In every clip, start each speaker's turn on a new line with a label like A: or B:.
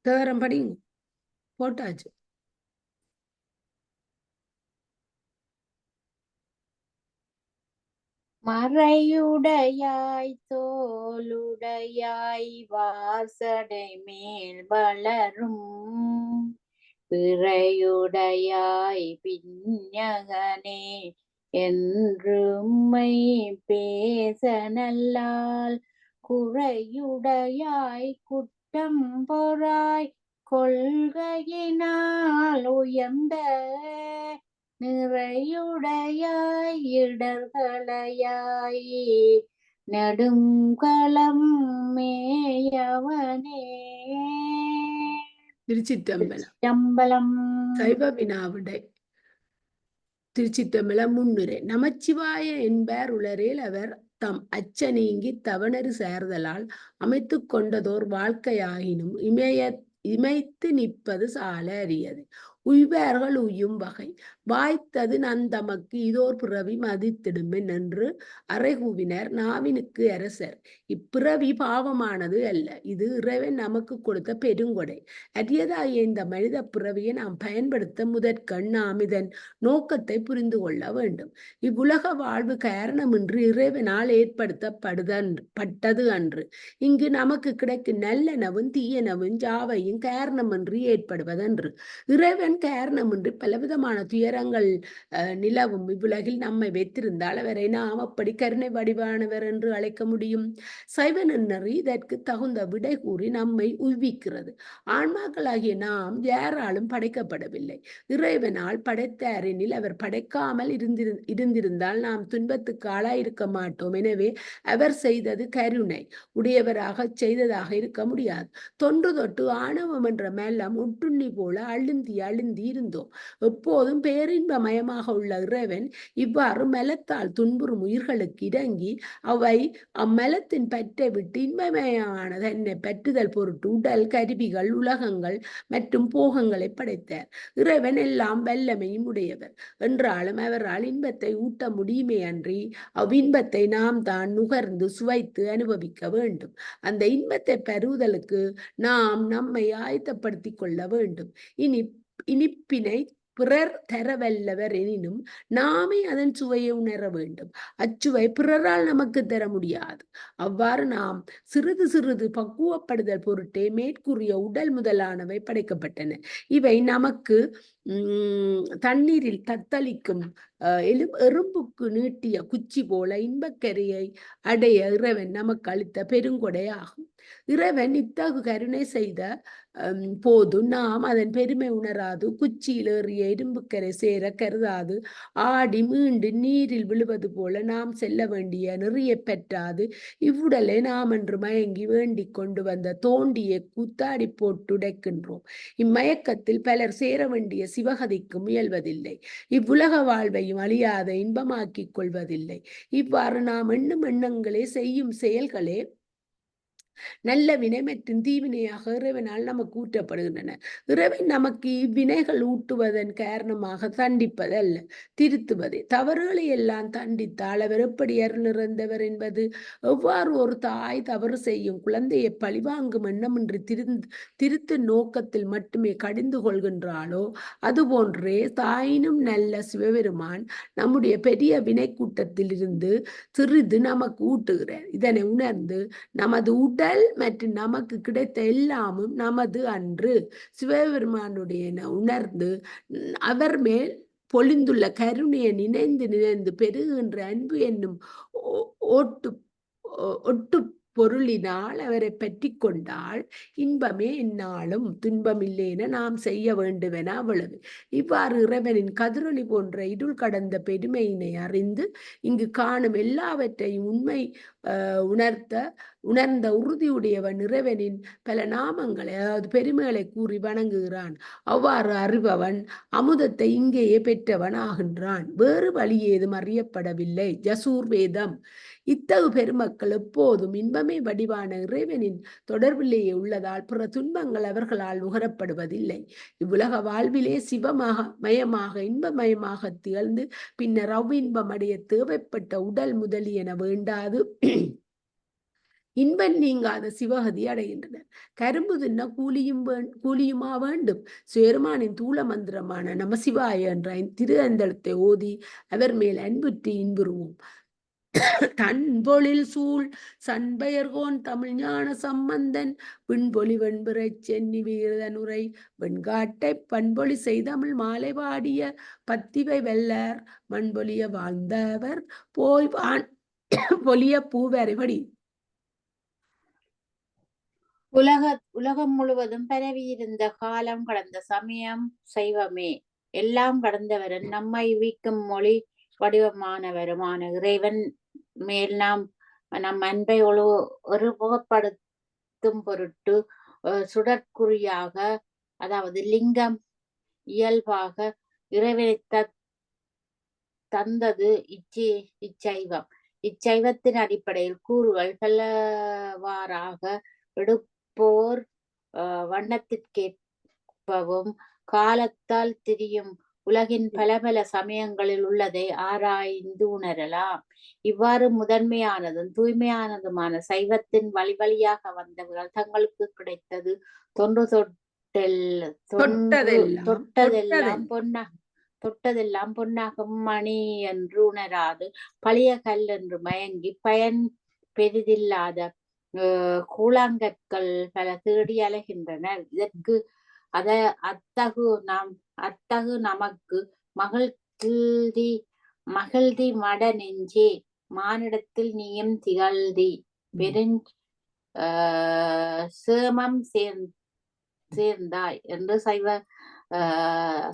A: Theorem படிங்க. போட்டாச்சு.
B: மறையுடையாய் தோளுடையாய் வாசடை மேல் வளரும் பிறையுடையாய் பிஞகனே என்றும்மை பேச நல்லால் குறையுடையாய் குட்டம் பொறாய் கொள்கையினால் உயர்ந்த நிறையுடையாய் இடர்களையாய் நெடுங்களம் மேயவனே.
A: திருச்சிற்றம்பலம்.
B: திருச்சிற்றம்பலம்.
A: சைவ வினாவிடை. திருச்சிற்றம்பலம் முன்னுரை. நமச்சிவாய என்பார் உளரேல் அவர் தம் அச்ச நீங்கி தவணரு சேர்தலால் அமைத்து கொண்டதோர் வாழ்க்கையாகினும் இமைத்து நிற்பது சால அரியது. உய்வார்கள் உய்யும் வகை வாய்த்தது நந்தமக்கு இதோர் பிறவி மதித்திடுமென் என்று அறைகூவினர் நாவினுக்கு அரசர். இப்பிறவி பாவமானது அல்ல, இது இறைவன் நமக்கு கொடுத்த பெருங்கொடை. அரியதாகிய இந்த மனித பிறவியை நாம் பயன்படுத்த முதற்கண் நாம் இதன் நோக்கத்தை புரிந்து கொள்ள வேண்டும். இவ்வுலக வாழ்வு காரணமின்றி இறைவனால் ஏற்படுத்தப்பட்டது அன்று. இங்கு நமக்கு கிடைக்கும் நல்லனவும் தீயனவும் ஜாவையும் காரணமின்றி ஏற்படுவதன்று. இறைவன் காரணமின்றி பலவிதமான துயரங்கள் நிலவும் இவ்வுலகில் நம்மை வைத்திருந்தால் அவரை நாம் அப்படி கருணை வடிவானவர் என்று அழைக்க முடியும்? சைவ நெறி இதற்கு தகுந்த விடை கூறி நம்மை உய்விக்கிறது. ஆன்மாக்களாகிய நாம் யாராலும் படைக்கப்படவில்லை, இறைவனால் படைத்தாரெனில் அவர் படைக்காமல் இருந்திருந்தால் நாம் துன்பத்துக்கு ஆளாயிருக்க மாட்டோம். எனவே அவர் செய்தது கருணை உடையவராக செய்ததாக இருக்க முடியாது. தொன்று தொட்டு ஆணவம் என்ற மேலம் ஒட்டுண்ணி போல அழுந்தி இருந்தோம். எப்போதும் பேரின்பமயமாக உள்ள இறைவன் இவ்வாறு மலத்தால் துன்புறும் உயிர்களுக்கு இறங்கி அவை அம்மலத்தின் பற்றை விட்டு இன்பமயமான தன்னை பற்றுதல் பொருட்டு உடல், கருவிகள், உலகங்கள் மற்றும் போகங்களை படைத்தார். இறைவன் எல்லாம் வல்லமையும் உடையவர் என்றாலும் அவரால் இன்பத்தை ஊட்ட முடியுமே அன்றி அவ்வின்பத்தை நாம் தான் நுகர்ந்து சுவைத்து அனுபவிக்க வேண்டும். அந்த இன்பத்தை பெறுவதற்கு நாம் நம்மை ஆயத்தப்படுத்திக் கொள்ள வேண்டும். இனிப்பினை பிறர் தரவல்லவர் எனினும் நாமே அதன் சுவையை உணர வேண்டும். அச்சுவை பிறரால் நமக்கு தர முடியாது. அவ்வாறு நாம் சிறிது சிறிது பக்குவப்படுதல் பொருட்டே மேற்கூறிய உடல் முதலானவை படைக்கப்பட்டன. இவை நமக்கு தண்ணீரில் தத்தளிக்கும் எறும்புக்கு நீட்டிய குச்சி போல இன்பக்கரையை அடைய இறைவன் நமக்கு அளித்த பெருங்கொடையாகும். இறைவன் இத்தகு கருணை செய்த போது நாம் அதன் பெருமை உணராது குச்சியில் ஏறிய இரும்புக்கரை சேர கருதாது ஆடி மீண்டு நீரில் விழுவது போல நாம் செல்ல வேண்டிய நெறியை பெற்றாது இவ்வுடலை நாம் என்று மயங்கி வேண்டிக் கொண்டு வந்த தோண்டியை கூத்தாடி போட்டு உடைக்கின்றோம். இம்மயக்கத்தில் பலர் சேர வேண்டிய சிவகதிக்கு முயல்வதில்லை. இவ்வுலக வாழ்வையும் அழியாத இன்பமாக்கிக் கொள்வதில்லை. இவ்வாறு நாம் எண்ணும் எண்ணங்களே செய்யும் செயல்களே நல்ல வினை மற்றும் தீவினையாக இறைவனால் நமக்கு ஊற்றப்படுகின்றன. இறைவன் நமக்கு இவ்வினைகள் ஊட்டுவதன் காரணமாக தண்டிப்பதல்ல, திருத்துவதே. தவறுகளை எல்லாம் தண்டித்தால் அவர் எப்படி அருள் நிறைந்தவர் என்பது எவ்வாறு ஒரு தாய் தவறு செய்யும் குழந்தையை பழிவாங்கும் எண்ணமின்றி திருத்தும் நோக்கத்தில் மட்டுமே கடிந்து கொள்கின்றாளோ அதுபோன்றே தாயினும் நல்ல சிவபெருமான் நம்முடைய பெரிய வினை கூட்டத்தில் இருந்து சிறிது நமக்கு ஊட்டுகிறார். இதனை உணர்ந்து நமது உடல் மற்றும் நமக்கு கிடைத்த எல்லாமும் நமது அன்று சிவபெருமானுடைய உணர்ந்து அவர் மேல் பொழிந்துள்ள கருணையை நினைந்து பெருகின்ற அன்பு என்னும் ஒட்டு பொருளினால் அவரை பற்றி கொண்டால் இன்பமே என்னாலும் துன்பமில்லை என நாம் செய்ய வேண்டுமென அவ்வளவு. இவ்வாறு இறைவனின் கதிரொளி போன்ற இருள் கடந்த பெருமையினை அறிந்து இங்கு காணும் எல்லாவற்றையும் உண்மை உணர்ந்த உறுதியுடையவன் இறைவனின் பல நாமங்களை அதாவது பெருமைகளை கூறி வணங்குகிறான். அவ்வாறு அறிபவன் அமுதத்தை இங்கேயே பெற்றவன் ஆகின்றான். வேறு வழி ஏதும் அறியப்படவில்லை. ஜசூர் வேதம். இத்தகு பெருமக்கள் எப்போதும் இன்பமே வடிவான இறைவனின் தொடர்பிலேயே உள்ளதால் பிற துன்பங்கள் அவர்களால் நுகரப்படுவதில்லை. இவ்வுலக வாழ்விலே சிவமயமாக இன்பமயமாக திகழ்ந்து பின்னர் அவ்வின்பம் அடைய தேவைப்பட்ட உடல் முதலியன வேண்டாது இன்பம் நீங்காத சிவகதி அடைகின்றனர். கரும்பு தின்ன கூலியுமா வேண்டும். சேருமானின் தூள மந்திரமான நமசிவாய என்ற திரு அந்தளத்தை ஓதி அவர் மேல் அன்புற்றி இன்புறுவோம். தன்பொழில் சூழ் சண்பெயர்கோன் தமிழ் ஞான சம்பந்தன் விண்பொலி வெண்பிறை சென்னி வீரனுரை வெண்காட்டை பண்பொழி செய்தமிழ் மாலை பாடிய பத்திவை வெல்லார் மண்பொலிய வாழ்ந்தவர் போய் பொலிய பூவரைபடி.
B: உலகம் முழுவதும் பரவியிருந்த காலம் கடந்த சமயம் சைவமே. எல்லாம் கடந்தவரன் நம்மை வீக்கும் மொழி வடிவமானவருமான இறைவன் மேல் நம் அன்பை ஒருமுகப்படுத்தும் பொருட்டு சுடற்குறியாக, அதாவது லிங்கம் இயல்பாக இறைவனை தந்தது இச்சைவம். இச்சைவத்தின் அடிப்படையில் கூறுகள் பலவாறாக எடுப்போர் வண்ணத்திற்கேற்பவும் காலத்தால் திரியும் உலகின் பல பல சமயங்களில் உள்ளதை ஆராய்ந்து உணரலாம். இவ்வாறு முதன்மையானதும் தூய்மையானதுமான சைவத்தின் வழியாக வந்தவர்கள் தங்களுக்கு கிடைத்தது தொட்டதெல்லாம் பொன்னாகும் மணி என்று உணராது பழைய கல் என்று மயங்கி பயன் பெரிதில்லாத கூழாங்கற்கள் பல தேடி அலைகின்றனர். இதற்கு அத்தகு நமக்கு மகிழ்தி மட நெஞ்சே மானிடத்தில் நீயும் திகழ்தி சேமம் சேர்ந்தாய் என்று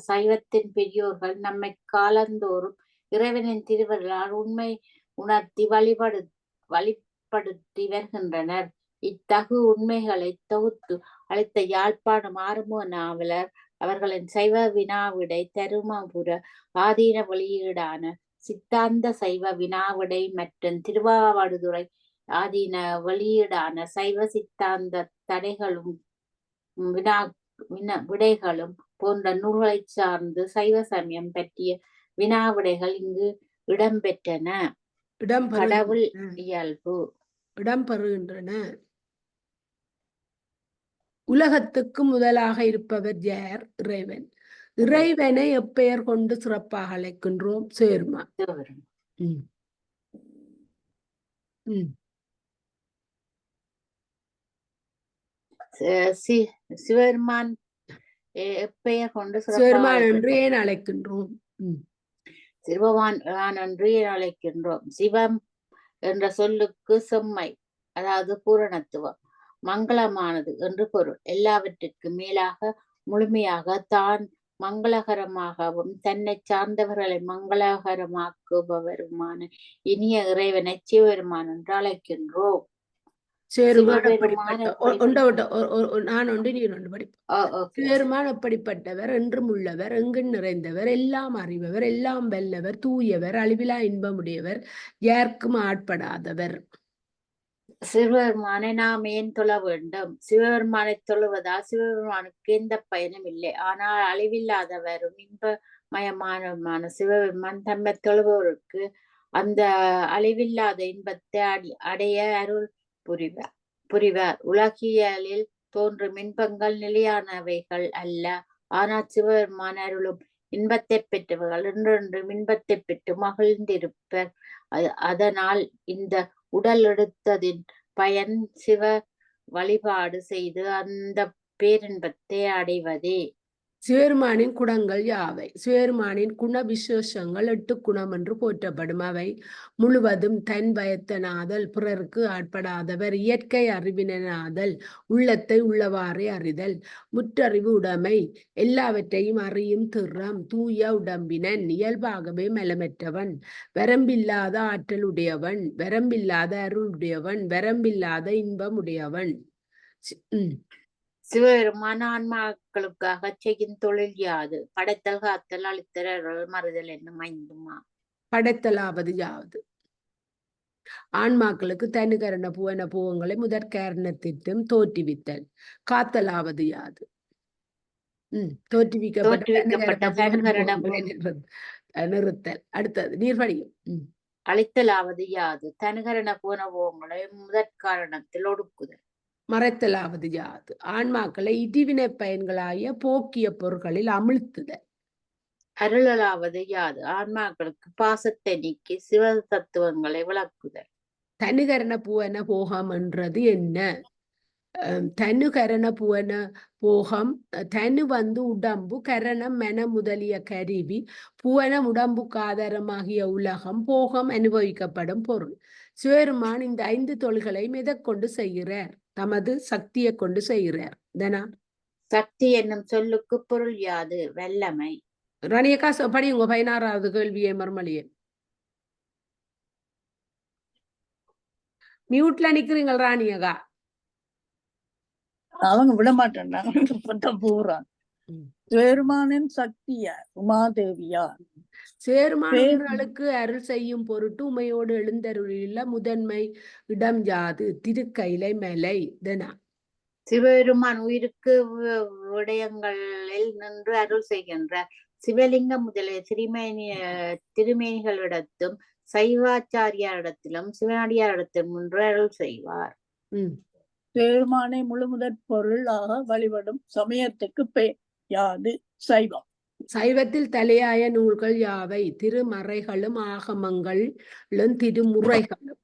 B: சைவத்தின் பெரியோர்கள் நம்மை காலந்தோறும் இறைவனின் திருவருளால் உண்மை உணர்த்தி வழிபடுத்தி வருகின்றனர். இத்தகு உண்மைகளை தொகுத்து அளித்த யாழ்ப்பாணம் ஆறுமுக நாவலர் அவர்களின் சைவ வினாவிடை தருமபுர ஆதீன வெளியீடான சித்தாந்த சைவ வினாவிடை மற்றும் திருவாவடுதுறை ஆதீன வெளியீடான சைவ சித்தாந்த தடைகளும் விடைகளும் போன்ற நூல்களை சார்ந்து சைவ சமயம் பற்றிய வினாவிடைகள் இங்கு இடம்பெற்றன. கடவுள் இயல்பு
A: இடம்பெறுகின்றன. உலகத்துக்கு முதலாக இருப்பவர் யார்? இறைவன். இறைவனை எப்பெயர் கொண்டு சிறப்பாக அழைக்கின்றோம்? சேர்மான்.
B: சிவபெருமான் எப்பெயர் கொண்டு
A: சிவபெருமான் என்று ஏன் அழைக்கின்றோம்?
B: சிவபெருமான் என்று ஏன் அழைக்கின்றோம்? சிவம் என்ற சொல்லுக்கு செம்மை, அதாவது பூரணத்துவம், மங்களமானது என்று பொருள். எல்லாவற்றிற்கும் மேலாக முழுமையாக தான் மங்களகரமாகவும் தன்னை சார்ந்தவர்களை மங்களகரமாக்குபவருமான இனிய இறைவனை சிவபெருமான் என்று அழைக்கின்றோம்.
A: சேருமான் எப்படிப்பட்டவர்? என்றும் உள்ளவர், எங்கும் நிறைந்தவர், எல்லாம் அறிபவர், எல்லாம் வல்லவர், தூயவர், அழிவிலா இன்பமுடையவர், யாருக்கும் ஆட்படாதவர்.
B: சிவபெருமானை நாம் ஏன் தொழ வேண்டும்? சிவபெருமானை தொழுவதால் சிவபெருமானுக்கு எந்த பயனும் இல்லை. ஆனால் அழிவில்லாதவரும் இன்பமயமான சிவபெருமான் தம்மை தொழுபவருக்கு அந்த அழிவில்லாத இன்பத்தை அடைய அருள் புரிவார். உலகியலில் தோன்றும் இன்பங்கள் நிலையானவைகள் அல்ல. ஆனால் சிவபெருமான் அருளும் இன்பத்தை பெற்றவர்கள் என்றென்றும் இன்பத்தை பெற்று மகிழ்ந்திருப்பர். அதனால் இந்த உடல் எடுத்ததின் பயன் சிவ வழிபாடு செய்து அந்த பேரின்பத்தை அடைவதே.
A: சிவபெருமானின் குணங்கள் யாவை? சிவபெருமானின் குண விசேஷங்கள் 8 குணம் என்று போற்றப்படும். அவை முழுவதும் தன் பயத்தனாதல், பிறருக்கு ஆட்படாதவர், இயற்கை அறிவினாதல், உள்ளத்தை உள்ளவாறே அறிதல், முற்றறிவு உடைமை, எல்லாவற்றையும் அறியும் திறம், தூய உடம்பினன், இயல்பாகவே மலமற்றவன், வரம்பில்லாத ஆற்றல் உடையவன், வரம்பில்லாத அருள் உடையவன், வரம்பில்லாத இன்பம் உடையவன்.
B: சிவபெருமான ஆன்மாக்களுக்காக செய்யும் தொழில் யாது? படைத்தல், காத்தல், அழித்தல், மறுதல் என்னும் 5.
A: படைத்தலாவது யாது? ஆன்மாக்களுக்கு தனுகரண புவன பூவங்களை முதற் காரணத்திற்கும் தோற்றுவித்தல். காத்தலாவது யாது? தோற்றுவிக்கப்பட்ட நிறுத்தல். அடுத்தது நீர்வடியும்.
B: அழித்தலாவது யாது? தனுகரண புவனபோகங்களை முதற்காரணத்தில் ஒடுக்குதல்.
A: மறைத்தலாவது யாது? ஆன்மாக்களை இடிவினை பயன்களாய போக்கிய பொருள்களில் அமிழ்த்துதல்.
B: அருளலாவது யாது? ஆன்மாக்களுக்கு பாசத்தை நீக்கி சிவ தத்துவங்களை விளக்குதல்.
A: தனுகரண புவன போகம் என்றது என்ன? தனுகரண புவன போகம், தனு உடம்பு, கரணம் மன முதலிய கருவி, புவனம் உடம்புக்கு ஆதாரமாகிய உலகம், போகம் அனுபவிக்கப்படும் பொருள். சிவபெருமான் இந்த 5 தொழில்களையும் எதை கொண்டு செய்கிறார்? தமது சக்தியை கொண்டு செய்கிறார். தனா
B: சக்தி என்னும் சொல்லுக்கு பொருள் யாது? வல்லமை.
A: ராணியக்கா படியுங்க 16வது கேள்வியை மறுமொழியை. மியூட்ல நிக்கிறீங்க ராணியக்கா.
C: அவங்க விட மாட்டேன்டாங்க போறான். சேருமானின் சக்தியா? உமாதேவியா?
A: சேருமானவர்களுக்கு அருள் செய்யும் பொருட்டு உமையோடு எழுந்தருளியுள்ள முதன்மை இடம் யாது? திருக்கைலை மலை. தனா
B: சிவபெருமான் உயிருக்கு விடயங்களில் நின்று அருள் செய்கின்ற சிவலிங்கம் முதலிய திருமேனிகளிடத்தும் சைவாச்சாரியாரிடத்திலும் சிவனடியாரிடத்திலும் நின்று அருள் செய்வார்.
C: பெருமானை முழுமுதற் பொருளாக வழிபடும் சமயத்துக்கு பெயர் யாது? சைவம்.
A: சைவத்தில் தலையாய நூல்கள் யாவை? திருமறைகளும் ஆகமங்களும் திருமுறைகளும்.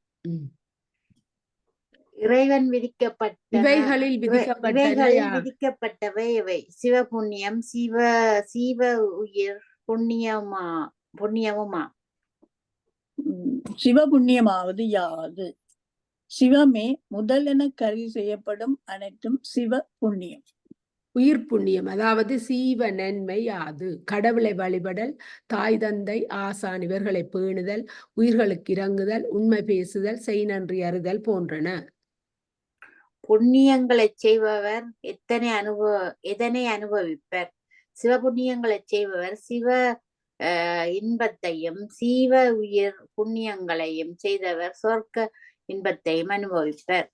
B: இறைவன் இவைகளில்
A: விதிக்கப்பட்டவை
B: இவை. சிவபுண்ணியம், சீவ உயிர் புண்ணியமுமா?
C: சிவபுண்ணியமாவது யாது? சிவமே முதலென கருதி செய்யப்படும் அனைத்தும் சிவ புண்ணியம்.
A: உயிர் புண்ணியம் அதாவது சீவ நன்மை யாது? கடவுளை வழிபடல், தாய் தந்தை ஆசான் இவர்களை பேணுதல், உயிர்களுக்கு இறங்குதல், உண்மை பேசுதல், செய் நன்றி அறிதல் போன்றன.
B: புண்ணியங்களை செய்பவர் எதனை அனுபவிப்பர்? சிவபுண்ணியங்களை செய்பவர் சிவ இன்பத்தையும், சீவ உயிர் புண்ணியங்களையும் செய்தவர் சொர்க்க இன்பத்தையும் அனுபவிப்பர்.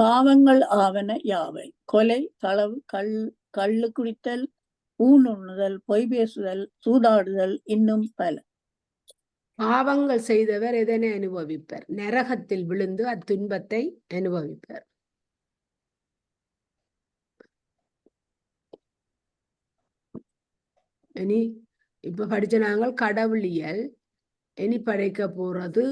C: பாவங்கள் ஆவன யாவை? கொலை, களவு, கள்ளு குடித்தல், ஊனுண்ணுதல், பொய் பேசுதல், சூதாடுதல், இன்னும் பல.
A: பாவங்கள் செய்தவர் எதனை அனுபவிப்பர்? நரகத்தில் விழுந்து அத்துன்பத்தை அனுபவிப்பர். இனி இப்ப படிச்ச நாங்கள் கடவுளியல். இனி படைக்க போறது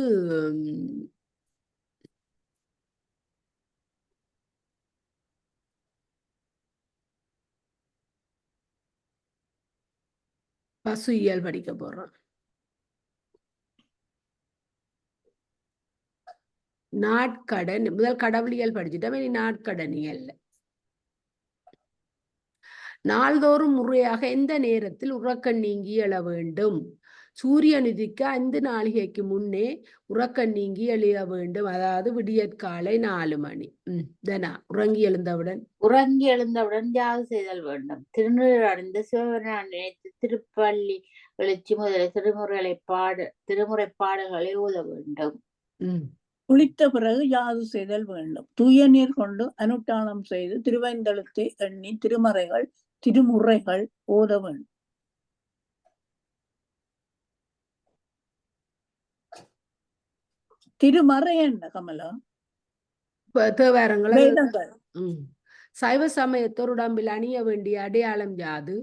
A: பசு இயல் படிக்க போறோம். நாட்கடன் முதல் கடவுளியல் படிச்சுட்டோம். இனி நாட்கடனியல். நாள்தோறும் முறையாக எந்த நேரத்தில் உறக்கம் நீங்கி எழ வேண்டும்? சூரியன் உதிக்க 5 நாளிகைக்கு முன்னே உறக்கம் நீங்கி எழிய வேண்டும். அதாவது விடியற்காலை 4 மணி. தனா உறங்கி எழுந்தவுடன்
B: யாது செய்தல் வேண்டும்? திருநீர் அடைந்து சிவபெருமான் நினைத்து திருப்பள்ளி எழுச்சி முதலிய திருமுறை பாடல்களை ஊத வேண்டும்.
C: குளித்த பிறகு யாது செய்தல் வேண்டும்? தூய நீர் கொண்டு அனுஷ்டானம் செய்து திருவைந்தெழுத்தை எண்ணி திருமுறைகள் ஓத வேண்டும். திருமறை என்ன கமலா?
A: வேதங்கள். சைவ சமயத்தோர் உடம்பில் அணிய வேண்டிய அடையாளம் யாது?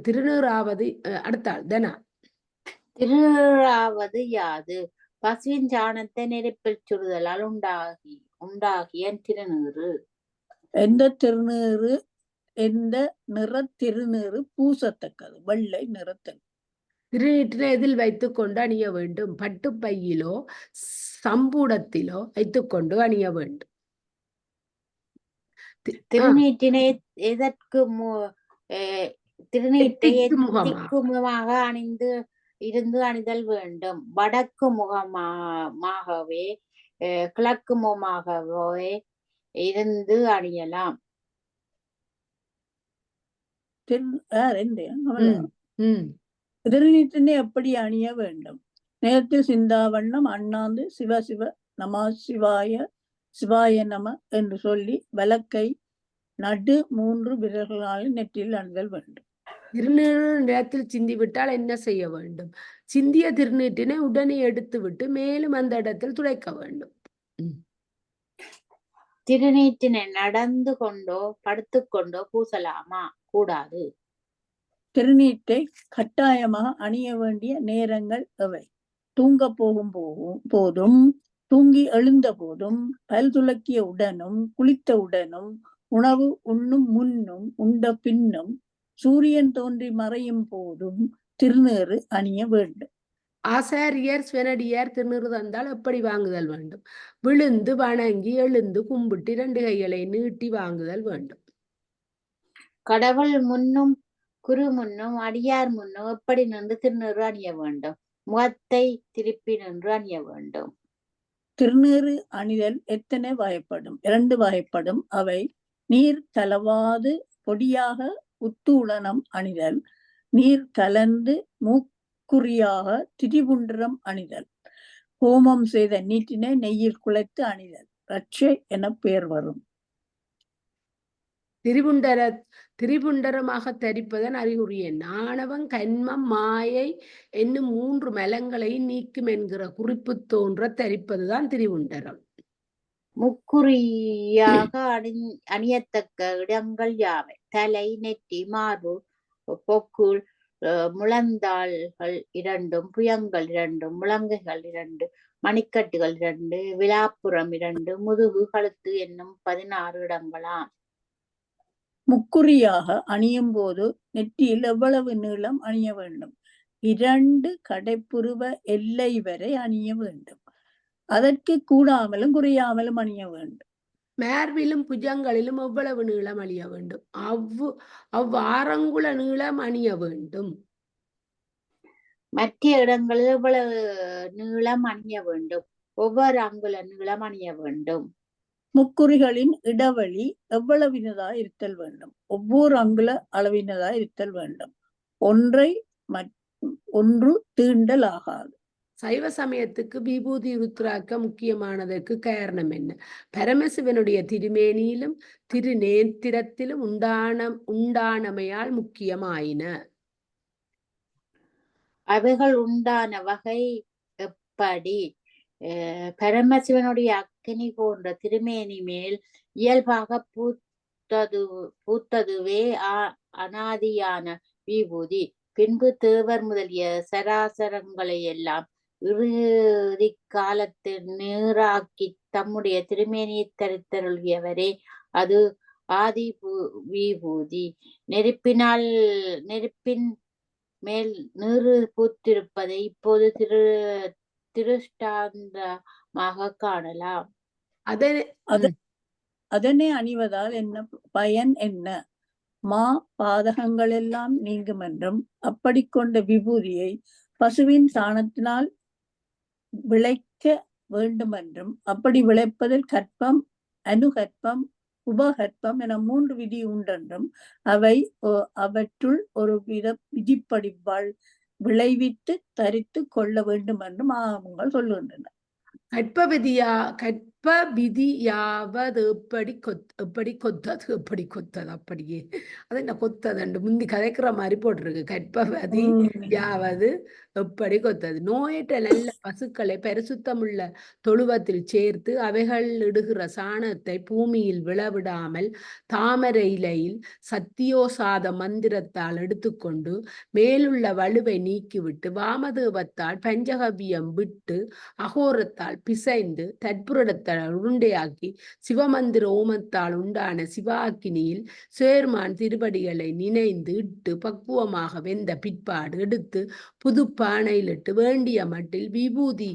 A: திருநீறாவது அடுத்தாள் தனா.
B: திருநீறாவது யாது? பசுவின் சாணத்தை நெருப்பில் சுடுதலால் உண்டாகிய திருநீறு.
C: எந்த திருநீறு எந்த நிற திருநீறு பூசத்தக்கது? வெள்ளை நிறத்தில்.
A: திருநீற்றினை எதில் வைத்துக் கொண்டு அணிய வேண்டும்? பட்டு பையிலோ சம்பூடத்திலோ வைத்துக்கொண்டு அணிய வேண்டும்.
B: திருநீற்றினை எதற்கு திக்குமுகமாக இருந்து அணிதல் வேண்டும். வடக்கு முகமாகவே கிழக்கு முகமாகவே இருந்து அணியலாம்.
C: திருநீற்றினை எப்படி அணிய வேண்டும்? நேரத்தில் சிந்தாவண்ணம் அண்ணாந்து சிவ சிவ நம சிவாய நம என்று சொல்லி வலக்கை நடு 3 விரல்களால் நெற்றியில் அணிதல் வேண்டும்.
A: திருநீறு நிலத்தில் சிந்தி விட்டால் என்ன செய்ய வேண்டும்? சிந்திய திருநீற்றினை உடனே எடுத்து விட்டு மேலும் அந்த இடத்தில் துடைக்க வேண்டும்.
B: திருநீற்றினை நடந்து கொண்டோ படுத்துக்கொண்டோ பூசலாமா? கூடாது.
C: திருநீற்றை கட்டாயமாக அணிய வேண்டிய நேரங்கள் எவை? தூங்க போதும், தூங்கி எழுந்த போதும், பல் துலக்கிய உடனும், குளித்த உடனும், உணவு உண்ணும் முன்னும், உண்ட பின்னும், சூரியன் தோன்றி மறையும் போதும் திருநீறு அணிய வேண்டும்.
A: ஆசாரியர் சிவனடியார் திருநீறு தந்தால் எப்படி வாங்குதல் வேண்டும்? விழுந்து வணங்கி எழுந்து கும்பிட்டு 2 கைகளை நீட்டி வாங்குதல் வேண்டும்.
B: கடவுள் முன்னும் குரு முன்னும் அடியார் முன்னும் எப்படி நின்று திருநீறு அணிய வேண்டும்? முகத்தை திருப்பி நின்று அணிய வேண்டும்.
C: திருநீறு அணிதல் எத்தனை வகைப்படும்? 2 வகைப்படும். அவை நீர் கலவாது பொடியாக உத்தூளனம் அணிதல், நீர் கலந்து மூக்குறியாக திரிபுண்டரம் அணிதல், ஹோமம் செய்த நீட்டினை நெய்யில் குழைத்து அணிதல் ரட்சை என பெயர் வரும்.
A: திரிபுண்டரமாக தரிப்பதன் அறிகுறிய ஆணவம், கன்மம், மாயை என்னும் 3 மலங்களை நீக்கும் என்கிற குறிப்பு தோன்ற தரிப்பதுதான் திரிபுண்டரம்.
B: முக்குறியாக அணியத்தக்க இடங்கள் யாவை? தலை, நெற்றி, மார்பு, பொக்குள், முழந்தாள்கள் 2, புயங்கள் 2, முழங்கைகள் 2, மணிக்கட்டுகள் 2, விழாப்புறம் 2, முதுகு, கழுத்து என்னும் 16 இடங்களாம்.
C: முக்குறியாக அணியும் போது நெற்றியில் எவ்வளவு நீளம் அணிய வேண்டும்? 2 கடைப்புருவ எல்லை வரை அணிய வேண்டும். அதற்கு கூடாமலும் குறையாமலும் அணிய வேண்டும்.
A: மார்பிலும் புஜங்களிலும் எவ்வளவு நீளம் அணிய வேண்டும்? அவ்வாறங்குல நீளம் அணிய வேண்டும்.
B: மற்ற இடங்களில் எவ்வளவு நீளம் அணிய வேண்டும்? ஒவ்வொரு அங்குல நீளம் அணிய வேண்டும்.
C: முக்குறிகளின் இடைவெளி எவ்வளவினதாய் இருத்தல் வேண்டும்? ஒவ்வொரு அங்குல அளவினதாய் இருத்தல் வேண்டும். ஒன்று தீண்டல் ஆகாது.
A: சைவ சமயத்துக்கு விபூதி ருத்ராக்கம் முக்கியமானதற்கு காரணம் என்ன? பரமசிவனுடைய திருமேனியிலும் திருநேத்திரத்திலும் உண்டானமையால் முக்கியமாயின. அவைகள்
B: உண்டான வகை எப்படி? பரமசிவனுடைய அக்கினி போன்ற திருமேனி மேல் இயல்பாக பூத்ததுவே அனாதியான விபூதி. பின்பு தேவர் முதலிய சராசரங்களை எல்லாம் இறுதி காலத்தில் நீராக்கி தம்முடைய திருமேனியை தரித்தருளியவரே அது ஆதி விபூதி. நெருப்பின் மேல் நீரு பூத்திருப்பதை இப்போது திருஷ்டாந்தமாக காணலாம்.
C: அதனை அணிவதால் என்ன பயன் என்ன? பாதகங்கள் எல்லாம் நீங்கும் என்றும், அப்படி கொண்ட விபூதியை பசுவின் சாணத்தினால் விளைக்க வேண்டும் என்றும், அப்படி விளைப்பதில் கற்பம், அனுகற்பம், உபகற்பம் என 3 விதி உண்டென்றும், அவற்றுள் ஒரு விதிப்படி விளைவித்து தரித்து கொள்ள வேண்டும் என்றும் ஆகமங்கள் சொல்லுகின்றன.
A: கற்ப விதியாவது எப்படி கொத்தது அப்படியே அது என்ன கொத்தது முந்தி கதைக்கிற மாதிரி போட்டிருக்கு. கற்பவதி யாவது எப்படி கொத்தது. நோயற்ற நல்ல பசுக்களை பரிசுத்தமுள்ள தொழுவத்தில் சேர்த்து அவைகள் இடுகிற சாணத்தை பூமியில் விழவிடாமல் தாமரை இலையில் சத்தியோசாத மந்திரத்தால் எடுத்துக்கொண்டு மேலுள்ள வலுவை நீக்கிவிட்டு வாமதேவத்தால் பஞ்சகவியம் விட்டு அகோரத்தால் பிசைந்து தற்புரத்தால் உருண்டையாக்கி சிவமந்திர ஓமத்தால் உண்டான சிவாக்கினியில் சேர்மான் திருவடிகளை நினைந்து இட்டு பக்குவமாக வெந்த பிற்பாடு எடுத்து புது பானையிலிட்டு வேண்டிய மட்டில் விபூதி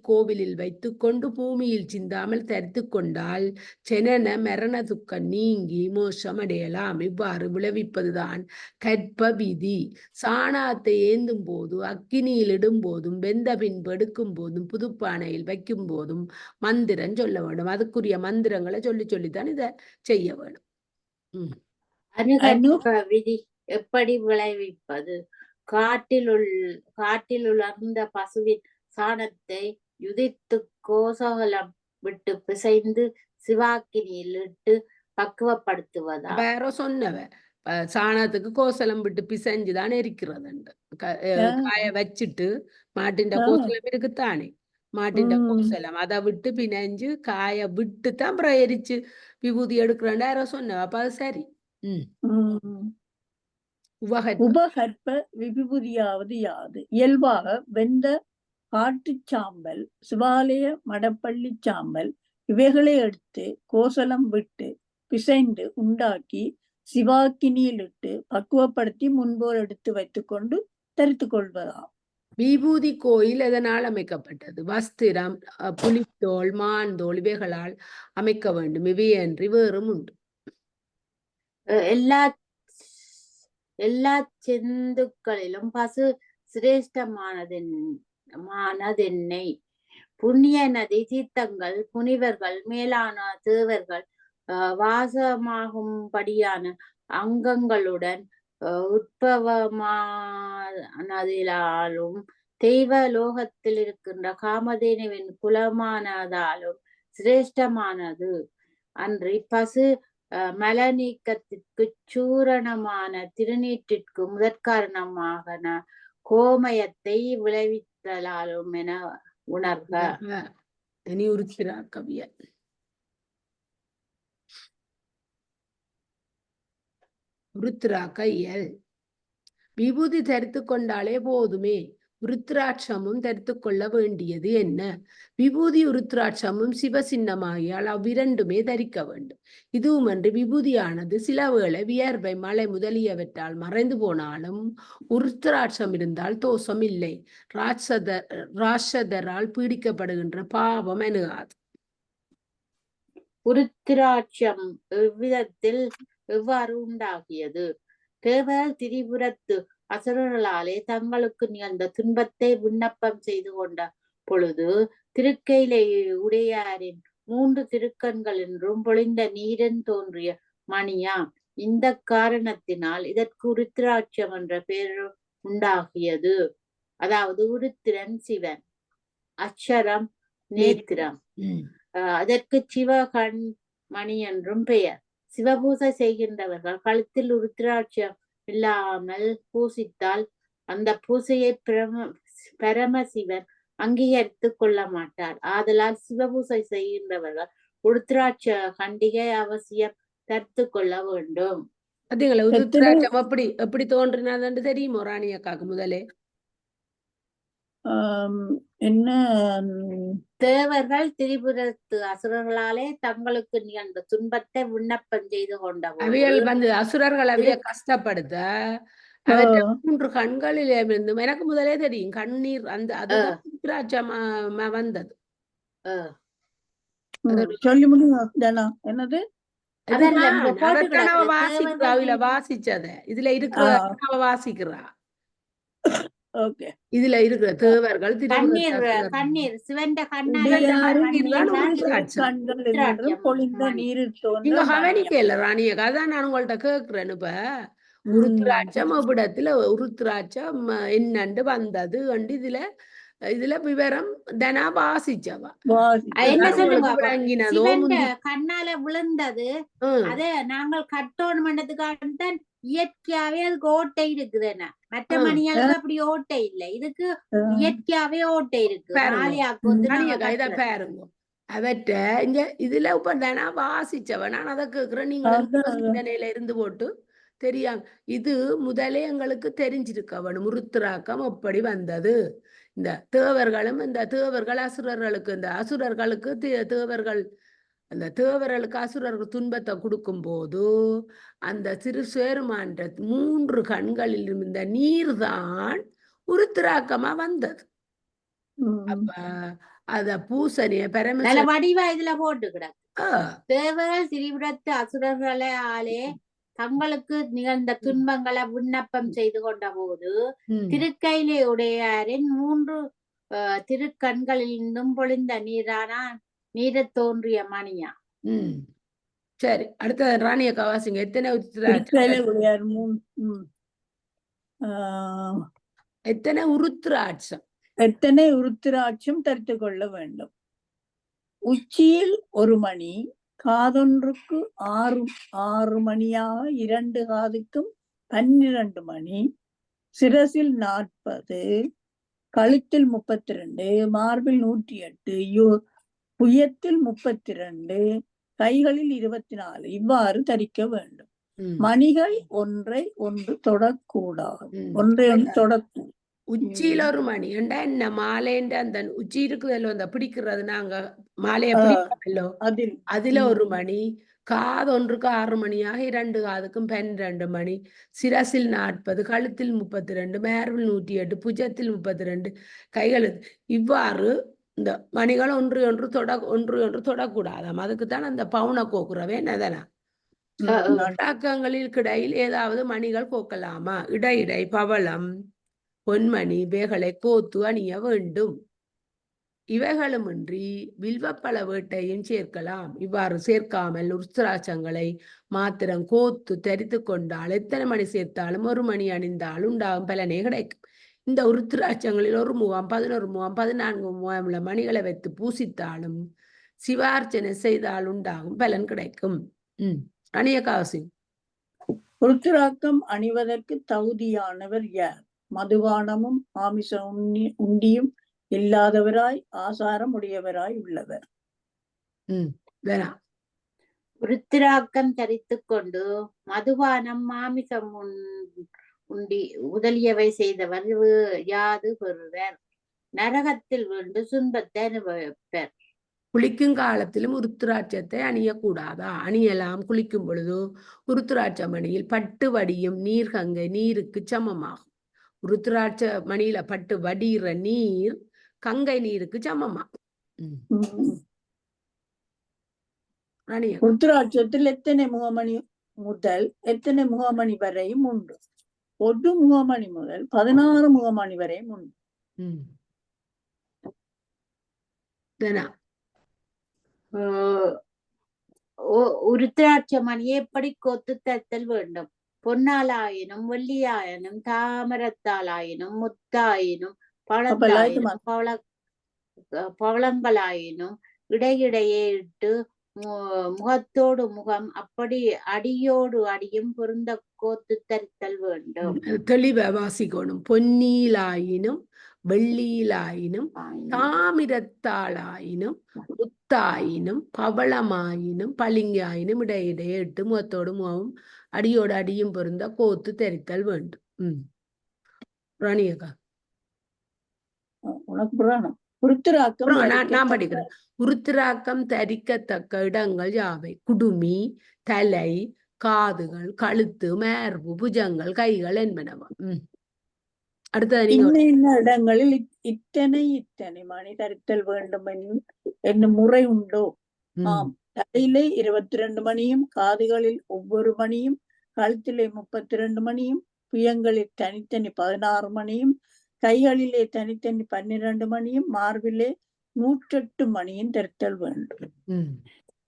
A: கோவிலில் வைத்துக்கொண்டு பூமியில் சிந்தாமல் தரித்து கொண்டால் செனன மரண துக்கம் நீங்கி மோசம் அடையலாம். இவ்வாறு விளைவிப்பதுதான் கற்ப விதி. சாணத்தை ஏந்தும் போது, அக்கினியில் இடும் போதும், வெந்த பின்பு எடுக்கும் போதும், புதுப்பானையில் வைக்கும் போதும் மந்திரம் சொல்ல வேண்டும். அதுக்குரிய மந்திரங்களை சொல்லித்தான் இதை செய்ய வேண்டும்.
B: அனுகற்ப விதி எப்படி விளைவிப்பது? காட்டில் உலர்ந்த பசுவின் சாணத்தை யுதித்து கோசகலம் விட்டு பிசைந்து சிவாக்கினியில் இட்டு பக்குவப்படுத்துவதா?
A: வேற சொன்னவ சாணத்துக்கு கோசலம் விட்டு பிசைஞ்சுதான் எரிக்கிறதுண்டு. காய வச்சுட்டு மாட்டின் கோசலம் இருக்குத்தானே, மாட்டின் கோசலம் அதை விட்டு பிணைஞ்சு காய விட்டு தான் அப்புறம் எரிச்சு விபூதி எடுக்கிறேன் யாரோ சொன்ன. அப்ப அது சரி.
C: உபகற்ப விபூதியாவது யாது? இயல்பாக வெந்த காட்டுச் சாம்பல், சிவாலய மடப்பள்ளி சாம்பல் இவைகளை எடுத்து கோசலம் விட்டு பிசைந்து உண்டாக்கி சிவாக்கினியிலிட்டு பக்குவப்படுத்தி முன்போர் எடுத்து வைத்துக்கொண்டு தரித்து கொள்வதாம்.
A: விபூதி கோயில் எதனால் அமைக்கப்பட்டது? வஸ்திரம், புலித்தோல், மான்தோல் இவைகளால் அமைக்க வேண்டும். இவையன்றி வேறும் உண்டு.
B: எல்லா செந்துக்களிலும் பசு சிரேஷ்டமானதென்னை. புண்ணிய நதி தீர்த்தங்கள் முனிவர்கள் மேலான தேவர்கள் வாசமாகும்படியான அங்கங்களுடன் உற்பவமானதிலாலும் தெய்வ லோகத்தில் இருக்கின்ற காமதேனுவின் குலமானதாலும் சிரேஷ்டமானது அன்றி பசு மல நீக்கத்திற்கு சூரணமான திருநீற்றிற்கு முதற்காரணமான கோமயத்தை விளைவித்தலாலும் என உணர்க.
A: இனி உருக்கிறார் கவியர். உருத்திராக்க இயல். விபூதி தரித்து கொண்டாலே போதுமே, உருத்திராட்சமும் தரித்து கொள்ள வேண்டியது என்ன? விபூதி உருத்திராட்சமும் சிவசின்னமாகியால் அவ்விரண்டுமே தரிக்க வேண்டும். இதுவுமன்று விபூதியானது சில வேளை வியர்வை, மழை முதலியவற்றால் மறைந்து போனாலும் உருத்திராட்சம் இருந்தால் தோஷம் இல்லை. ராட்சதரால் பீடிக்கப்படுகின்ற பாவம் அணுகாது.
B: உருத்திராட்சம் எவ்விதத்தில் எவ்வாறு உண்டாகியது? தேவர் திரிபுரத்து அசுரர்களாலே தங்களுக்கு நிகழ்ந்த துன்பத்தை விண்ணப்பம் செய்து கொண்ட பொழுது திருக்கையிலே உடையாரின் 3 திருக்கண்கள் என்றும் பொழிந்த நீரன் தோன்றிய மணியாம். இந்த காரணத்தினால் இதற்கு உருத்திராட்சம் என்ற பெயர் உண்டாகியது. அதாவது உருத்திரன் சிவன், அக்ஷரம் நேத்திரம். அதற்கு சிவகண் மணி என்றும் பெயர். சிவபூசை செய்கின்றவர்கள் கழுத்தில் உருத்திராட்சம் இல்லாமல் பூசித்தால் அந்த பூசையை பரமசிவன் அங்கீகரித்துக் கொள்ள மாட்டார். ஆதலால் சிவபூசை செய்கின்றவர்கள் உருத்திராட்ச கண்டிகை அவசியம் தரித்து கொள்ள வேண்டும்.
A: அதுங்களா உருத்திராட்சம் எப்படி தோன்றினது தெரியுமோ ராணி அக்காக்கு? முதலே
C: என்ன?
B: தேவர்கள் திரிபுரத்து அசுரர்களாலே தங்களுக்கு நிகழ்ந்த துன்பத்தை விண்ணப்பம் செய்து கொண்ட
A: அவைகள் அசுரர்கள் அவைய கஷ்டப்படுத்த அவற்றை 3 கண்களில் இருந்து எனக்கு முதலே தெரியும் கண்ணீர் அதுதான் உருத்திராட்சமா வந்தது.
C: சொல்லி முடியும் என்னது?
A: வாசிச்சத இதுல இருக்கிற வாசிக்கிறா. இதுல இருக்கிற தேவர்கள்
B: கண்ணீர் சிவந்த
A: நீங்க கவனிக்கல ராணிய கதை நான் உங்கள்ட்ட கேக்குறேன். இப்ப உருத்திராட்சம் அவ்விடத்துல உருத்திராட்சம் என்னண்டு வந்தது கண்டு இதுல விவரம் தனா வாசிச்சவா
B: என்ன சொல்லுங்க. கண்ணால விழுந்தது அத நாங்கள் கட்டோன் பண்ணதுக்காகத்தான் இயற்கையாவே அதுக்கு ஓட்டை இருக்குதுன்னா. மற்ற மணியாளுக்கு அப்படி ஓட்டை இல்லை, இதுக்கு இயற்கையாவே ஓட்டை இருக்கு.
A: பாருங்க அவற்ற இங்க இதுல இப்ப தானா வாசிச்சவ நான் அதை கேக்குறேன். நீங்க இருந்து போட்டு தெரியாம இது முதலே எங்களுக்கு தெரிஞ்சிருக்க வேணும். உருத்திராக்கம் எப்படி வந்தது? இந்த தேவர்களும் இந்த தேவர்கள் அசுரர்களுக்கு இந்த அசுரர்களுக்கு தேவர்கள் அந்த தேவர்களுக்கு அசுரர்கள் துன்பத்தை கொடுக்கும் போது அந்த சிறு சேருமான்ற 3 கண்களில் இருந்த நீர்தான் உருத்திராக்கமா வந்தது. அப்ப அத பூசணிய
B: பரம வடிவா இதுல போட்டு கிடக்கு. தேவர்கள் திரிபுரத்து அசுரர்களாலே தங்களுக்கு நிகழ்ந்த துன்பங்களை விண்ணப்பம் செய்து கொண்ட போது திருக்கையிலே உடையாரின் 3 திருக்கண்களிலிருந்தும் பொழிந்த நீர தோன்றிய மணியா.
A: சரி, அடுத்த ராணிய கவாசிங்க. எத்தனை உருத்திராட்சம்
C: தரித்து கொள்ள வேண்டும்? உச்சியில் 1 மணி, காதொன்றுக்கு 6 மணியாக 2 காதுக்கும் 12 மணி, சிரசில் 40, கழுத்தில் 32, மார்பில் 108, புயத்தில் 32, கைகளில் 24 இவ்வாறு தரிக்க வேண்டும். மணிகள் ஒன்றை ஒன்று தொடக்கூடாது. ஒன்றை ஒன்று தொடக்கூடாது.
A: உச்சியில ஒரு மணி ஏண்டா என்ன மாலைன்ற அந்த உச்சி இருக்குதല്ലോ அந்த பிடிக்கிறது நாங்க மாலையை பிடிப்போமല്ലോ அதுல ஒரு மணி, காது ஒன்றுக்கு 6 மணியாக 2 காதுக்கும் 12 மணி, சிரசில் 40, கழுத்தில் 32, மார்பில் 108, புஜத்தில் 32, கைகளுக்கு இவ்வாறு இந்த மணிகள் ஒன்று தொடக்கூடாதாம். அதுக்குத்தான் அந்த பவுனை கோக்குறவே என்னதெல்லாம் பழக்கங்களில் கிடையில் ஏதாவது மணிகள் கோக்கலாமா? இடையிடை பவளம் பொன்மணி இவைகளை கோத்து அணிய வேண்டும். இவைகளுமின்றி வில்வப்பழ வேட்டையும் சேர்க்கலாம். இவ்வாறு சேர்க்காமல் உருத்திராட்சங்களை மாத்திரம் கோத்து தரித்து கொண்டால் எத்தனை மணி சேர்த்தாலும் 1 மணி அணிந்தால் உண்டாகும் பலனே கிடைக்கும். இந்த உருத்திராட்சங்களில் 1 முகாம் 11 முகாம் 14 முகாம் உள்ள மணிகளை வைத்து பூசித்தாலும் சிவார்ச்சனை செய்தால் உண்டாகும் பலன் கிடைக்கும். அணிய காசி.
C: உருத்திராக்கம் அணிவதற்கு தகுதியானவர் யார்? மதுபானமும் ஆமிச உண்டியும் இல்லாதவராய் ஆசாரம் உடையவராய் உள்ளவர்.
B: உருத்திராக்கம் தரித்து கொண்டு மதுபானம் மாமிசம் உண்டி முதலியவை செய்தவர் யாது பெறுவர். நரகத்தில் விழுந்து துன்பத்தை அனுபவிப்பர்.
A: குளிக்கும் காலத்திலும் உருத்திராட்சத்தை அணியக்கூடாதா? அணியலாம். குளிக்கும் பொழுது உருத்திராட்ச மணியில் பட்டு வடியும் நீர் கங்கை நீருக்கு சமமாகும். உருத்திராட்ச மணியில பட்டு வடிகிற நீர் கங்கை நீருக்கு சமமாகும்.
C: உருத்திராட்சத்தில் எத்தனை முகமணி முதல் எத்தனை முகமணி வரையும் உண்டு? 1 முகமணி முதல் 16 முகமணி வரையும் உண்டு.
B: உருத்திராட்ச மணியை எப்படி கோத்து தத்தல் வேண்டும்? பொன்னாலாயினும் வெள்ளியாயினும் தாமரத்தாலாயினும் முத்தாயினும் பவளங்களாயினும் இடையிடையே இட்டு முகத்தோடு முகம் அப்படி அடியோடு அடியும் பொருந்த கோத்து தரித்தல் வேண்டும்.
A: தெளிவா வாசிக்கணும். பொன்னியிலாயினும் வெள்ளியிலாயினும் தாமிரத்தாளாயினும் முத்தாயினும் பவளமாயினும் பளிங்காயினும் இடையிடையே இட்டு முகத்தோடு முகம் அடியோடு அடியும் பொருந்த கோத்து தரித்தல் வேண்டும். ராணியக்கா
C: உனக்கு புராணம். உருத்திராக்கம்
A: நான் படிக்கிறேன். உருத்திராக்கம் தரிக்கத்தக்க இடங்கள் யாவை? குடுமி, தலை, காதுகள், கழுத்து, மார்பு, புஜங்கள், கைகள் என்பனவா? அடுத்தது
C: இடங்களில் இத்தனை மணி தரித்தல் வேண்டும் என்னும் முறை உண்டோ? ஆம். தலையிலே 22 மணியும், காதுகளில் ஒவ்வொரு மணியும், கழுத்திலே 32 மணியும், புயங்களில் தனித்தனி 16 மணியும், கைகளிலே தனித்தனி 12 மணியும், மார்பிலே 108 மணியும் தரித்தல் வேண்டும்.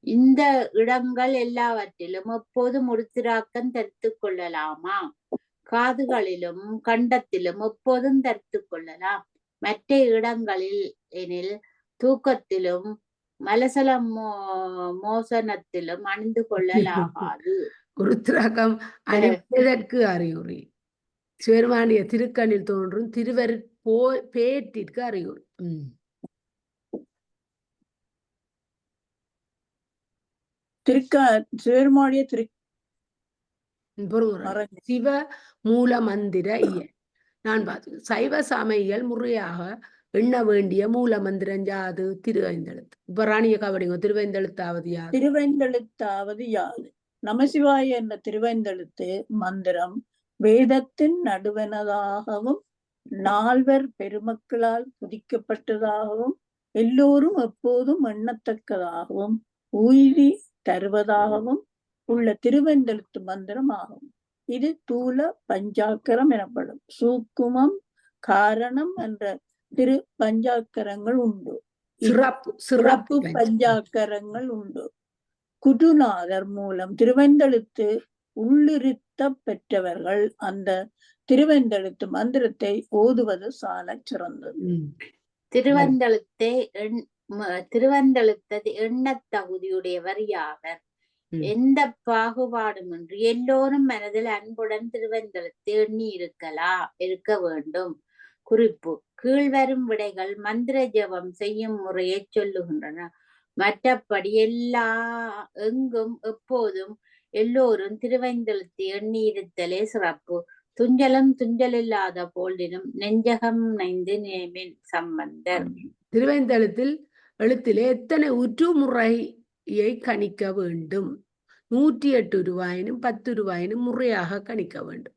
B: இந்த இடங்கள் எல்லாவற்றிலும் எப்போதும் உருத்திராக்கம் தரித்து கொள்ளலாமா? காதுகளிலும் கண்டத்திலும் எப்போதும் தரித்து கொள்ளலாம். மற்ற இடங்களில் எனில் தூக்கத்திலும் மலசல மோசனத்திலும் அணிந்து கொள்ளலாகாது.
A: உருத்திராக்கம் அணிவதற்கு அறிகுறி சிவருமானிய திருக்கண்ணில் தோன்றும் திருவரு பேட்டிற்கு அறிகுறி.
C: சிவருமானிய
A: சிவ மூல மந்திர இயல் நான் பார்த்து சைவ சமையல் முறையாக எண்ண வேண்டிய மூல மந்திரம் யாது? திருவைந்தெழுத்து. இப்ப ராணிய கவடிங்க. திருவைந்தெழுத்தாவது யாது?
C: திருவைந்தெழுத்தாவது யாது? நமசிவாய என்ற திருவைந்தெழுத்து மந்திரம் வேதத்தின் நடுவனதாகவும் 4 பெருமக்களால் துதிக்கப்பட்டதாகவும் எல்லோரும் எப்போதும் எண்ணத்தக்கதாகவும் உயிரி தருவதாகவும் உள்ள திருவெந்தெழுத்து மந்திரம் ஆகும். இது தூல பஞ்சாக்கரம் எனப்படும். சூக்குமம், காரணம் என்ற திரு பஞ்சாக்கரங்கள் உண்டு. சிறப்பு பஞ்சாக்கரங்கள் உண்டு. குருநாதர் மூலம் திருவெந்தெழுத்து உள்ளிருத்த பெற்றவர்கள் அந்த திருவெந்தெழுத்து மந்திரத்தை ஓதுவது சால சிறந்தது.
B: திருவெந்தெழுத்தை திருவந்தெழுத்தது எண்ணத் தகுதியுடையவர் யாவர். எந்த பாகுபாடுமின்றி எல்லோரும் மனதில் அன்புடன் திருவந்தெழுத்து எண்ணி இருக்க வேண்டும். குறிப்பு: கீழ்வரும் விடைகள் மந்திர ஜபம் செய்யும் முறையை சொல்லுகின்றன. மற்றபடி எங்கும் எப்போதும் எல்லோரும் திருவந்தெழுத்து எண்ணி இருத்தலே சிறப்பு. துஞ்சலும் துஞ்சலில்லாத போல்டினும் நெஞ்சகம் நைந்து நேமின் சம்பந்தர்.
A: திருவந்தெழுத்தில் எழுத்திலே எத்தனை முறையை கணிக்க வேண்டும்? 108 ரூபாயினும் 10 ரூபாயினும் முறையாக கணிக்க வேண்டும்.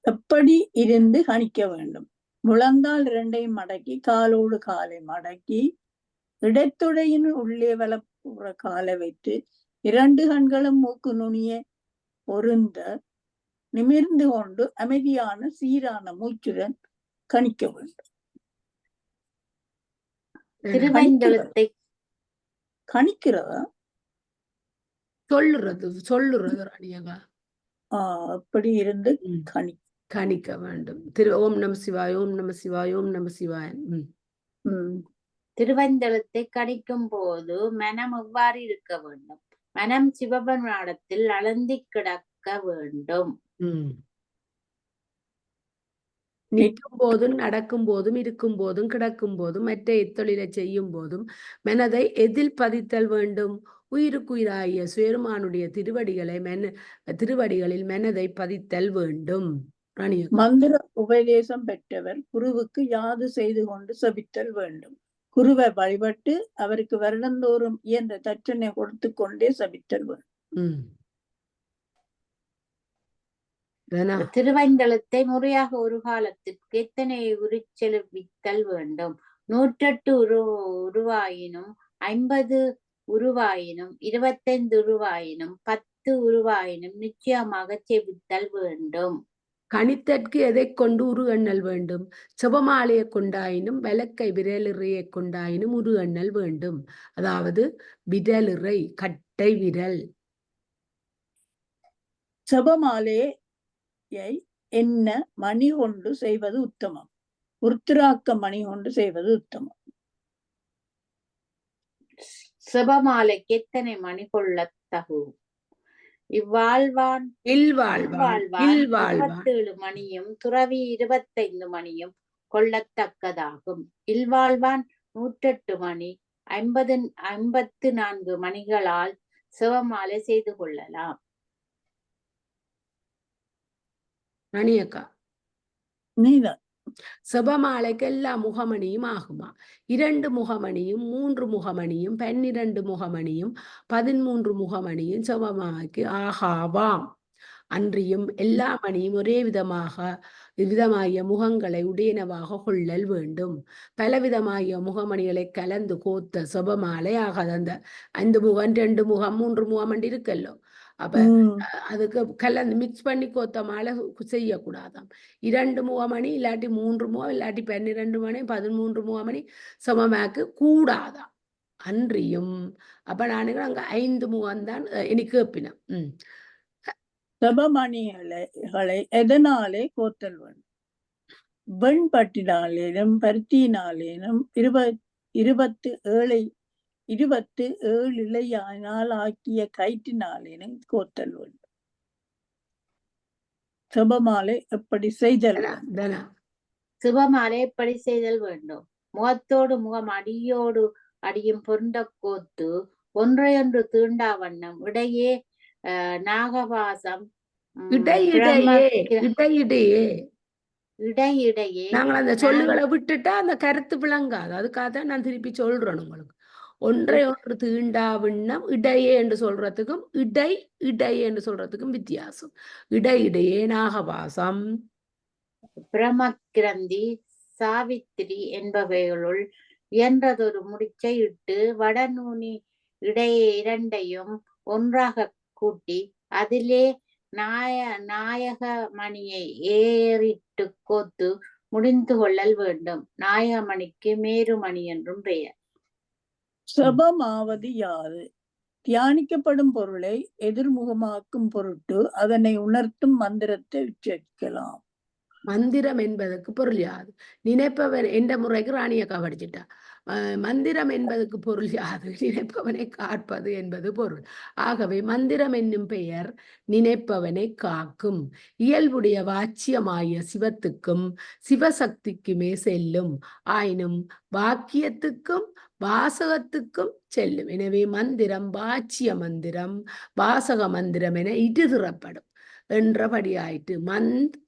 C: எப்படி இருந்து கணிக்க வேண்டும்? முழங்கால் 2ஐயும் மடக்கி காலோடு காலை மடக்கி இடைத்துடையின் உள்ளே வலப்புற காலை வைத்து 2 கண்களும் மூக்கு நுனிய பொருந்த நிமிர்ந்து கொண்டு அமைதியான சீரான மூச்சுடன் கணிக்க வேண்டும்.
B: திருவந்தெழுத்தை
C: கணிக்கிறதா
A: சொல்லுறது ராணியகா.
C: அப்படி இருந்து
A: கணிக்க வேண்டும். ஓம் நம சிவாய, ஓம் நம சிவாய, ஓம் நம சிவாய.
B: திருவந்தெழுத்தை கணிக்கும் போது மனம் எவ்வாறு இருக்க வேண்டும்? மனம் சிவபெருமானிடத்தில் அழுந்தி கிடக்க வேண்டும்.
A: நிற்கும் போதும் நடக்கும் போதும் இருக்கும் போதும் கிடக்கும் போதும் மற்ற எத்தொழிலை செய்யும் போதும் மனதை எதில் பதித்தல் வேண்டும்? உயிருக்குயிராகிய சுயருமானுடைய திருவடிகளில் மனதை பதித்தல் வேண்டும்.
C: மந்திர உபதேசம் பெற்றவர் குருவுக்கு யாது செய்து கொண்டு சபித்தல் வேண்டும். குருவை வழிபட்டு அவருக்கு வருடந்தோறும் இயன்ற தட்சணை கொடுத்து கொண்டே சபித்தல் வேண்டும்.
B: திருவந்தெழுத்தை முறையாக ஒரு காலத்திற்கு எத்தனை உரிச்செலுவித்தல் வேண்டும்? 108 உருவாயினும் 50 உருவாயினும் 25 உருவாயினும் 10 உருவாயினும் நிச்சயமாக செவித்தல் வேண்டும்.
A: கணித்தற்கு எதை கொண்டு உரு எண்ணல் வேண்டும்? செபமாலையை கொண்டாயினும் விளக்கை விரலிறையை கொண்டாயினும் உரு எண்ணல் வேண்டும். அதாவது விரலிறை, கட்டை விரல்.
C: செபமாலையை என்ன மணி கொண்டு செய்வது உத்தமம். உருத்திராக்க மணி கொண்டு செய்வது உத்தமம்.
B: செபமாலைக்கு எத்தனை மணி கொள்ள தகு? இவ்வாழ்வான் 27 மணியும் துறவி 25 மணியும் கொள்ளத்தக்கதாகும். இல்வாழ்வான் 108 மணி 54 மணிகளால் சிவமாலை செய்து கொள்ளலாம்.
A: ராணியக்கா,
C: நீதான்
A: செபமாலைக்கு எல்லா முகமணியும் ஆகுமா? 2 முகமணியும் 3 முகமணியும் 12 முகமணியும் 13 முகமணியும் செபமாலைக்கு ஆகாவாம். அன்றியும் எல்லா மணியும் ஒரே விதமாகிய முகங்களை உடையனவாக கொள்ளல் வேண்டும். பலவிதமாகிய முகமணிகளை கலந்து கோத்த செபமாலை ஆகாது. அந்த 5 முகம் 2 முகம் 3 முகம் இருக்கல்லோ, அப்ப அதுக்கு கலந்து மிக்ஸ் பண்ணி கோத்த மாலை செய்யக்கூடாதாம். 2 முகமணி இல்லாட்டி 3 முகம் இல்லாட்டி 12 மணி 13 முகமணி சமமாக்கு கூடாதாம். அன்றியும் அப்ப நானுங்க அங்க 5 முகம்தான் எனக்கு கேப்பினேன்.
C: செபமணிகளை எதனாலே கோத்தல் வேண்டும்? வெண்பட்டினாலேனும் பருத்தினாலேனும் 27 இலையானால் ஆக்கிய கயிற்றினாலேனும் கோத்தல் வேண்டும். செபமாலை எப்படி செய்தல்?
B: சிவமாலை எப்படி செய்தல் வேண்டும்? முகத்தோடு முகம் அடியோடு அடியும் பொருண்ட கோத்து ஒன்றையொன்று தீண்டா வண்ணம் இடையே நாகவாசம் இடையிடையே
A: நாங்கள் அந்த சொல்லுகளை விட்டுட்டா அந்த கருத்து விளங்காது. அதுக்காக நான் திருப்பி சொல்றேன் உங்களுக்கு. ஒன்றை ஒன்று தீண்டாவிண்ணம் இடையே என்று சொல்றதுக்கும் இடையே என்று சொல்றதுக்கும் வித்தியாசம். இடையிடையே நாகவாசம்,
B: பிரமகிரந்தி, சாவித்திரி என்பவைகளுள் இயன்றதொரு முடிச்சை இட்டு வடநூனி இடையே 2ஐயும் ஒன்றாக கூட்டி அதிலே நாயக மணியை ஏறிட்டு கோத்து முடிந்து கொள்ளல் வேண்டும். நாயகமணிக்கு மேருமணி என்றும் பெயர்.
C: செபமாவது யாது? தியானிக்கப்படும் பொருளை எதிர்முகமாக்கும் பொருட்டு அதனை உணர்த்தும் மந்திரத்தை உச்சரிக்கலாம்.
A: மந்திரம் என்பதற்கு பொருள் யாது? நினைப்பவர் என்ற முறைக்கு ராணியக்கா படிச்சுட்டா. மந்திரம் என்பதற்கு பொருள் யாது? நினைப்பவனை காப்பது என்பது பொருள். ஆகவே மந்திரம் என்னும் பெயர் நினைப்பவனை காக்கும். இயல்புடைய வாச்சியமாகிய சிவத்துக்கும் சிவசக்திக்குமே செல்லும். ஆயினும் வாக்கியத்துக்கும் வாசகத்துக்கும் செல்லும். எனவே மந்திரம் வாச்சிய மந்திரம் வாசக மந்திரம் என இருதிறப்படும் என்றபடி ஆயிட்டு.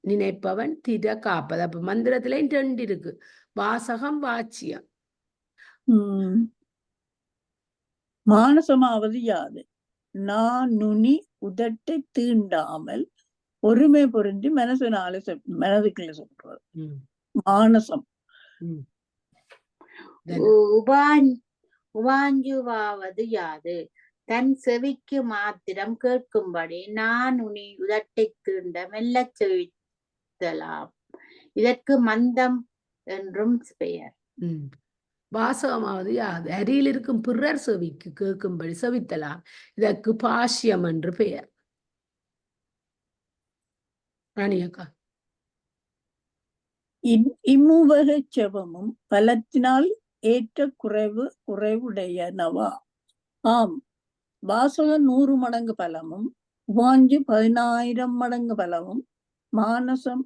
A: நினைப்பவன் திட காப்பது. அப்ப மந்திரத்திலே 2 இருக்கு, வாசகம் வாச்சியம்.
C: மானசமாவது யாது? நான் நுனி உதட்டை தீண்டாமல் ஒருமை பொருந்தி மனதுக்குள்ள சொல்றது மானசம்.
B: உவாஞ்சுவாவது யாது? தன் செவிக்கு மாத்திரம் கேட்கும்படி நான் உனி உதட்டை தீண்ட மெல்ல செவித்தலாம். இதற்கு மந்தம் என்றும் பெயர்.
A: வாசகமாவது யாது? அருகில் இருக்கும் பிறர் செவிக்கு கேட்கும்படி செவித்தலாம். இதற்கு பாஷ்யம் என்று பெயர். ராணியக்கா.
C: இம்முவகை செவமும் பலத்தினால் ஏற்ற குறைவுடையனவா? ஆம், வாசகம் 100 மடங்கு பலமும் வாஞ்சு 10,000 மடங்கு பலமும் மானசம்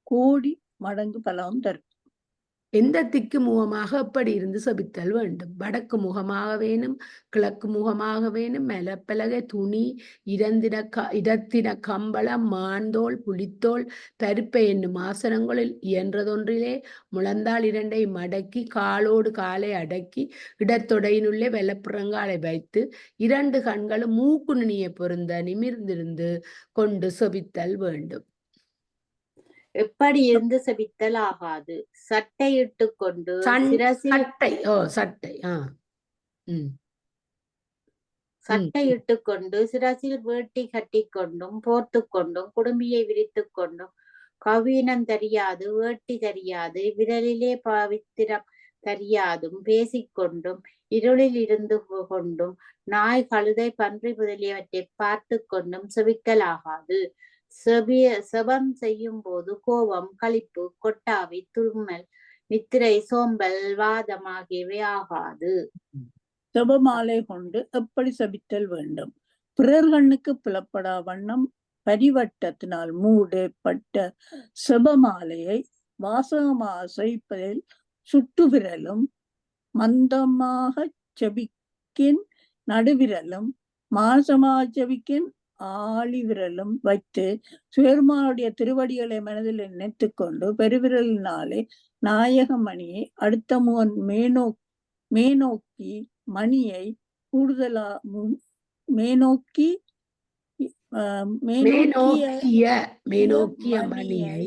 C: 1,000,000 மடங்கு பலமும் தரும்.
A: எந்த திக்கு முகமாக எப்படி இருந்து செபித்தல் வேண்டும்? வடக்கு முகமாக வேணும், கிழக்கு முகமாக வேணும், மலப்பலகை, துணி, இடத்தின கம்பளம், மாந்தோல், புலித்தோல், தருப்பை என்னும் ஆசனங்களில் இயன்றதொன்றிலே முழந்தாள் 2 மடக்கி காலோடு காலை அடக்கி இடத்தொடையினுள்ளே வெள்ளப்புறங்காலை வைத்து 2 கண்களும் மூக்கு நுனியை பொருந்த நிமிர்ந்திருந்து கொண்டு செபித்தல் வேண்டும்.
B: எப்படி இருந்து செபித்தல் ஆகாது. சட்டை இட்டு கொண்டு சட்டை இட்டு கொண்டு சிரசில் வேட்டி கட்டி கொண்டும் போர்த்து கொண்டும் குடும்பியை விரித்து கொண்டும் கவீனம் தெரியாது வேட்டி தெரியாது விரலிலே பவித்திரம் தெரியாதும் பேசிக்கொண்டும் இருளில் இருந்து கொண்டும் நாய் கழுதை பன்றி முதலியவற்றை பார்த்து கொண்டும் செபிக்கலாகாது. செபம் செய்யும் போது கோபம், களிப்பு, கொட்டாவி, தும்மல், நித்திரை, சோம்பல், வாதம் ஆகியவை ஆகாது.
C: செபமாலை கொண்டு எப்படி செபித்தல் வேண்டும்? பிறர் கண்ணுக்கு புலப்படா வண்ணம் பரிவட்டத்தினால் மூடப்பட்ட செபமாலையை வாசகமாக செய்ப்பதில் சுட்டு விரலும் மந்தமாக செபிக்கின் நடுவிரலும் மாசமாக செபிக்கின் ஆழி விரலும் வைத்து சுயர்மானுடைய திருவடிகளை மனதில் நினைத்து கொண்டு பெருவிரலினாலே நாயகமணியை அடுத்த முகன் மேனோக்கி மணியை கூடுதலா மேனோக்கிய மணியை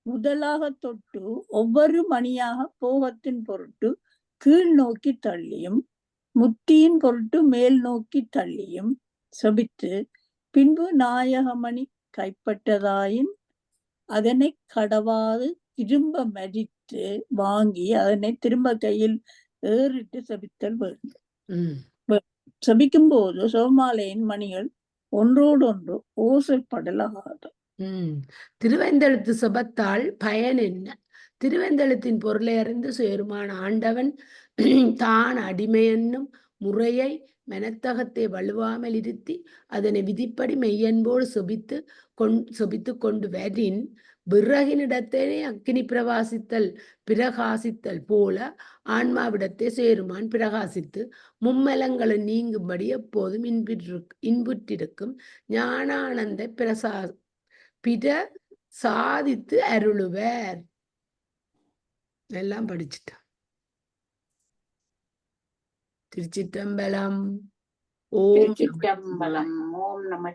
C: முதலாக தொட்டு ஒவ்வொரு மணியாக போகத்தின் பொருட்டு கீழ் நோக்கி தள்ளியும் முத்தியின் பொருட்டு மேல் நோக்கி தள்ளியும் செபித்து பின்பு நாயகமணி கைப்பற்றதாயின் அதனை கடவாது திரும்ப மதித்து வாங்கி அதனை திரும்ப கையில் ஏறிட்டு செபித்தல் வேண்டும். செபிக்கும் போது சிவமாலையின் மணிகள் ஒன்றோடொன்று ஓசைப்படலாகாது.
A: திருவெந்தெழுத்து செபத்தால் பயன் என்ன? திருவெந்தெழுத்தின் பொருளை அறிந்து சேருமான ஆண்டவன் தான் அடிமை என்னும் முறையை மனத்தகத்தை வலுவாமல் இருத்தி அதனை விதிப்படி மெய்யன்போடு செபித்து கொண்டு வரின் விறகினிடத்தே அக்கினி பிரகாசித்தல் போல ஆன்மாவிடத்தை சேருமான் பிரகாசித்து மும்மலங்களை நீங்கும்படி எப்போதும் இன்புற்றிருக்கும் ஞானானந்த சாதித்து அருளுவர். எல்லாம் படிச்சுட்டான். திருச்சிற்றம்பலம்.
B: ஓம் நம